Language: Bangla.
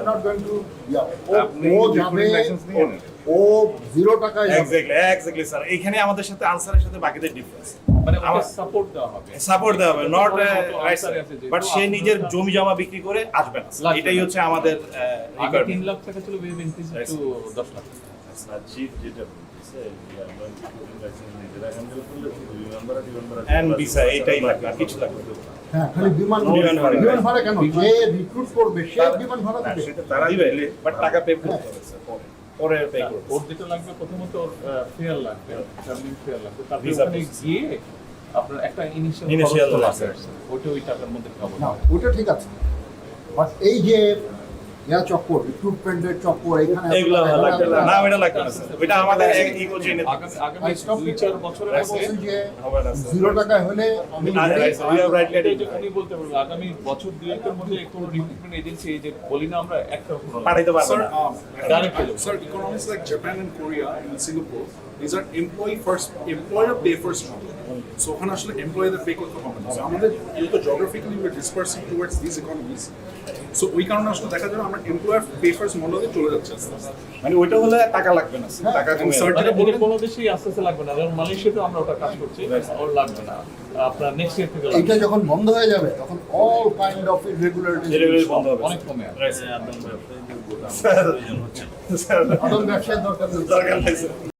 are not going to, আপনি ও recruiting যাবে, license নিয়ে নেন। ও 0 টাকায় যাবে। এক্স্যাক্টলি স্যার, এখানে আমাদের সাথে আনসারের সাথে বাকিদের ডিফারেন্স মানে ওকে আমার সাপোর্ট দেওয়া হবে। সাপোর্ট দেওয়া হবে, নট তারপরে কত answer আছে যে, বাট তো সে আপনার নিজের একটা- জমি জমা বিক্রি করে আসবে না লাগবে এটাই না। হচ্ছে আমাদের আগে 3 লাখ টাকা ছিল, we have increased it to 10 lakh. Chief যেটা বলতেছে যে আমরা রিক্রুটিং লাইসেন্স নিজেরা হ্যান্ডেল করলে শুধু বিমান ভাড়া এন্ড ভিসা এটাই লাগবে, আর কিছু লাগবে না। হ্যাঁ, খালি বিমান বিমান ভাড়া কেন? যে রিক্রুট করবে সে বিমান ভাড়া দেবে। সেটা তারা দিবে, দিলে বাট টাকা পে করতে হবে স্যার, পরে পে করতে ওর যেটা লাগবে প্রথমত ওর ফেয়ার লাগবে, ট্রাভেলিং ফেয়ার লাগবে, তারপরে Visa ওখানে process। গিয়ে আপনার একটা Initial ইনিশিয়াল খরচ লাগবে। আছে, ওটা ওই টাকার মধ্যে খাবো না, ওটা ঠিক আছে, বাট এই যে চক্কর, রিক্রুটমেন্টের চক্কর, এখানে এগুলো লাগবে না, না ওটা লাগবে না স্যার, ওটা আমাদের ইগো চেইনে আগামী 2-4 বছরের মধ্যে বলছেন যে হবে না স্যার। 0 টাকায় হলে আমি উনি বলতে পারবেন আগামী বছর দুয়েকের মধ্যে কোনো রিক্রুটমেন্ট এজেন্সি এই যে বলি না আমরা একটা পাঠাইতে পারবো Sir, না। Direct pay. sir, economies like Japan and Korea and Singapore, these are employer pay first model. So ওখানে আসলে এমপ্লয়ীদের পে করতে হবে না। So আমাদের যেহেতু geographically we're dispersing towards these economies, so ওই কারণে আসলে দেখা যাবে আমরা এমপ্লয়ার পে ফার্স্ট মডেলে চলে যাচ্ছে আস্তে আস্তে। মানে ওইটা হলে টাকা লাগবে না স্যার, টাকা কমে Sir, যাবে। মানে ওদের কোনো দেশেই আস্তে আস্তে লাগবে না, যেমন মালয়েশিয়াতে আমরা ওটা কাজ করছি, ওর লাগবে না, আপনার নেক্সট ইয়ার থেকে এইটা লাগবে, যখন বন্ধ হয়ে যাবে তখন all kind of irregularities Delivery বন্ধ হবে অনেক কমে আসবে। স্যার, আদম ব্যবসায়ের দরকার নেই। দরকার নাই স্যার।